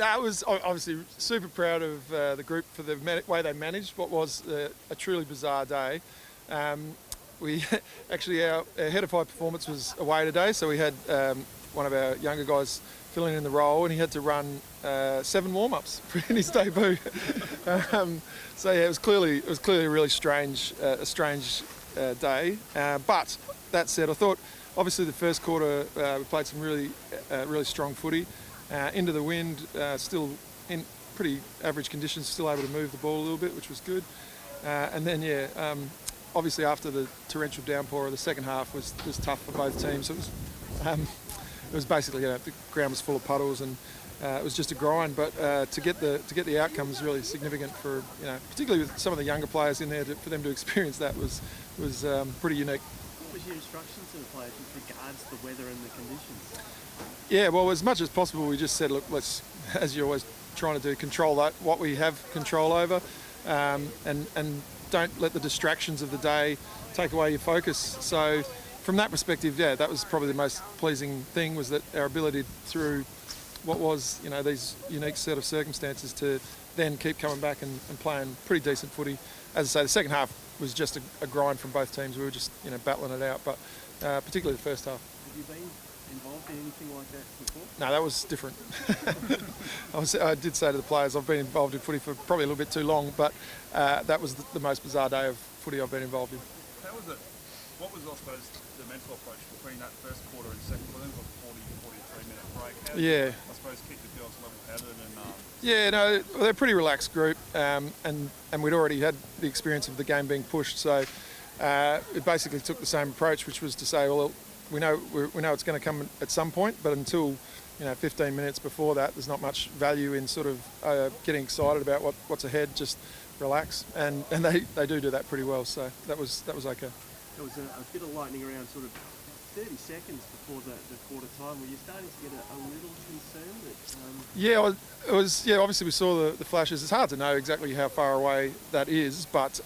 I was obviously super proud of the group for the way they managed what was a truly bizarre day. We actually, our head of high performance was away today, so we had one of our younger guys filling in the role, and he had to run 7 warm-ups in his debut. So yeah, it was clearly a really strange day. But that said, I thought obviously the first quarter we played some really strong footy. Into the wind, still in pretty average conditions, still able to move the ball a little bit, which was good. And then obviously after the torrential downpour, the second half was tough for both teams. It was basically, the ground was full of puddles, and it was just a grind. But to get the outcome was really significant for, particularly with some of the younger players in there, for them to experience that was pretty unique. What was your instructions to the players with regards to the weather and the conditions? Yeah, well, as much as possible, we just said, look, let's, as you're always trying to do, control what we have control over, and don't let the distractions of the day take away your focus. So from that perspective, that was probably the most pleasing thing, was that our ability through what was, these unique set of circumstances to then keep coming back and playing pretty decent footy. As I say, the second half was just a grind from both teams. We were just, battling it out, but particularly the first half. Have you been involved in anything like that before? No, that was different. I did say to the players, I've been involved in footy for probably a little bit too long, but that was the most bizarre day of footy I've been involved in. How was it? What was, I suppose, the mental approach between that first quarter and second quarter? It was a 40, 43-minute break. How did you, I suppose, keep the girls level-headed and... they're a pretty relaxed group, and we'd already had the experience of the game being pushed, so it basically took the same approach, which was to say, well, we know it's going to come at some point, but until 15 minutes before that, there's not much value in sort of getting excited about what's ahead. Just relax, and they do that pretty well. So that was okay. There was a bit of lightning around sort of 30 seconds before the quarter time. Were you starting to get a little concerned that? It was. Yeah, obviously we saw the flashes. It's hard to know exactly how far away that is, but.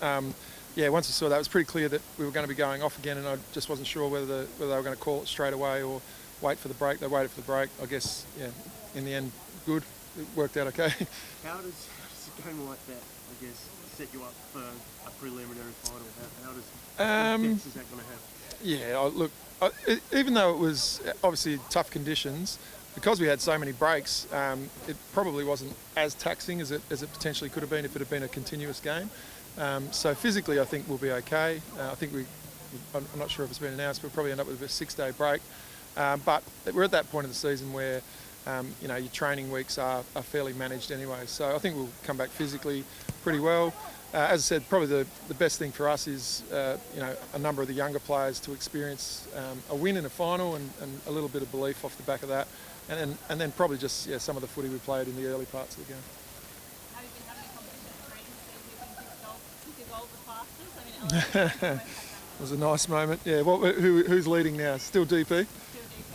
Once we saw that, it was pretty clear that we were going to be going off again, and I just wasn't sure whether they were going to call it straight away or wait for the break. They waited for the break. I guess, in the end, good. It worked out okay. How does a game like that, I guess, set you up for a preliminary final? How does is that going to have? Even though it was obviously tough conditions, because we had so many breaks, it probably wasn't as taxing as it potentially could have been if it had been a continuous game. So physically, I think we'll be okay. I think I'm not sure if it's been announced, but we'll probably end up with a 6-day break. But we're at that point of the season where, your training weeks are fairly managed anyway. So I think we'll come back physically pretty well. As I said, probably the best thing for us is, a number of the younger players to experience a win in a final and a little bit of belief off the back of that. And then probably just, some of the footy we played in the early parts of the game. It was a nice moment. Yeah. Who's leading now? Still DP. Still DP.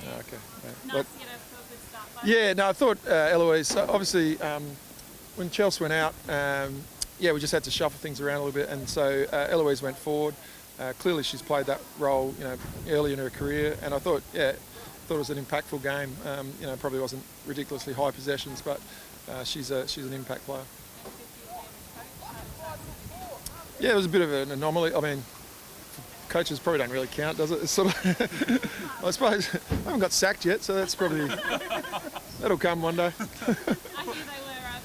Oh, okay. Yeah. Nice to get a good start. I thought Eloise. Obviously, when Chelsea went out, we just had to shuffle things around a little bit, and so Eloise went forward. Clearly, she's played that role, early in her career, and I thought it was an impactful game. Probably wasn't ridiculously high possessions, but she's an impact player. Yeah, it was a bit of an anomaly. I mean, coaches probably don't really count, does it? It's sort of, I suppose, I haven't got sacked yet, so that's probably, that'll come one day. I hear they were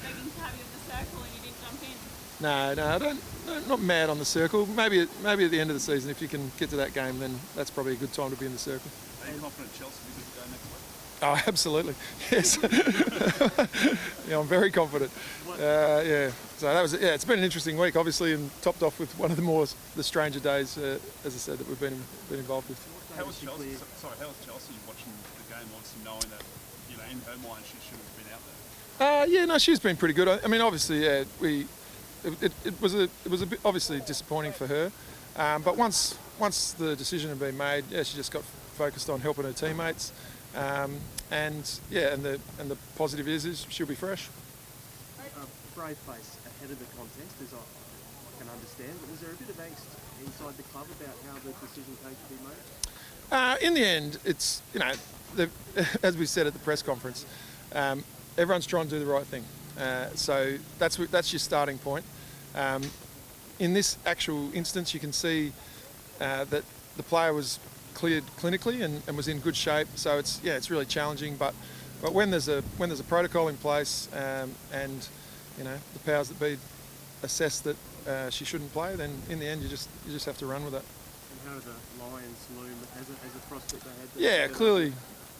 begging to have you in the circle and you didn't jump in. No, not mad on the circle. Maybe at the end of the season, if you can get to that game, then that's probably a good time to be in the circle. Are you confident Chelsea will be good to go next week? Oh, absolutely. Yes. I'm very confident. So that was it's been an interesting week, obviously, and topped off with one of the stranger days, as I said, that we've been involved with. How was Chelsea watching the game, obviously knowing that, in her mind she should have been out there? She's been pretty good. I mean, obviously, it was a bit obviously disappointing for her, but once the decision had been made, she just got focused on helping her teammates. And the positive is she'll be fresh. A brave face ahead of the contest, as I can understand, but was there a bit of angst inside the club about how the decision came to be made? In the end, it's, as we said at the press conference, everyone's trying to do the right thing. So that's your starting point. In this actual instance, you can see that the player was cleared clinically and was in good shape. So it's really challenging. But when there's a protocol in place and the powers that be assess that she shouldn't play, then in the end you just have to run with it. And how did the Lions loom as a prospect they had? Yeah, clearly.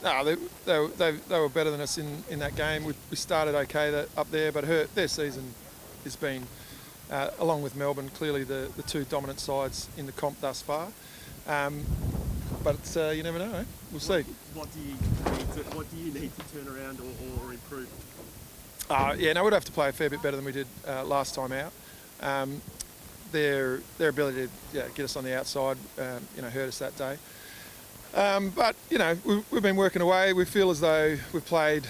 No, they were better than us in that game. We started okay up there, but their season has been, along with Melbourne, clearly the two dominant sides in the comp thus far. But you never know, eh? We'll see. What do you need to turn around or improve? We'd have to play a fair bit better than we did last time out. Their ability to get us on the outside, hurt us that day. But we've been working away. We feel as though we've played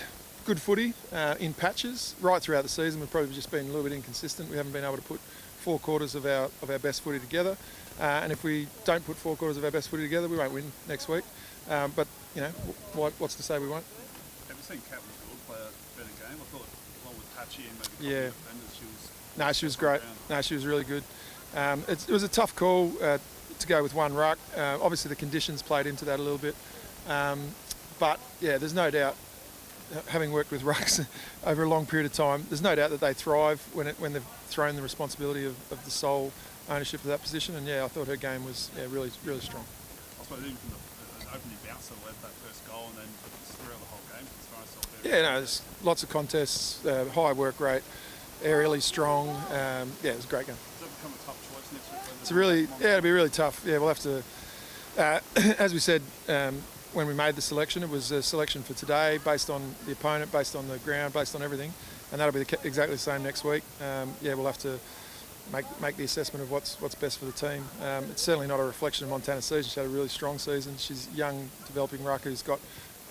good footy in patches right throughout the season. We've probably just been a little bit inconsistent. We haven't been able to put 4 quarters of our best footy together. And if we don't put 4 quarters of our best footy together, we won't win next week. But what's to say we won't? Have you seen Caitlin Gould play a better game? I thought along with Patchy and maybe defenders, she was. No, she was great. No, she was really good. It was a tough call to go with one ruck. Obviously, the conditions played into that a little bit. But there's no doubt, having worked with rucks over a long period of time, there's no doubt that they thrive when they've thrown the responsibility of the sole ownership of that position. And I thought her game was really, really strong. I suppose even from the opening bounce that led that first goal and then throughout the whole game, she's thrown herself there. There's lots of contests, high work rate, aerially strong. It was a great game. Does that become a tough choice next week? It'll be really tough. We'll have to, as we said when we made the selection, it was a selection for today based on the opponent, based on the ground, based on everything, and that'll be exactly the same next week. We'll have to make the assessment of what's best for the team. It's certainly not a reflection of Montana's season. She had a really strong season. She's a young, developing ruck who's got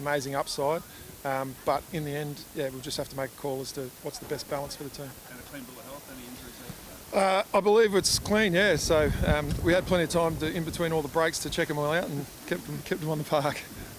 amazing upside. But in the end, we'll just have to make a call as to what's the best balance for the team. And a clean bill of health, any injuries there? I believe it's clean, So we had plenty of time in between all the breaks to check them all out and kept them on the park.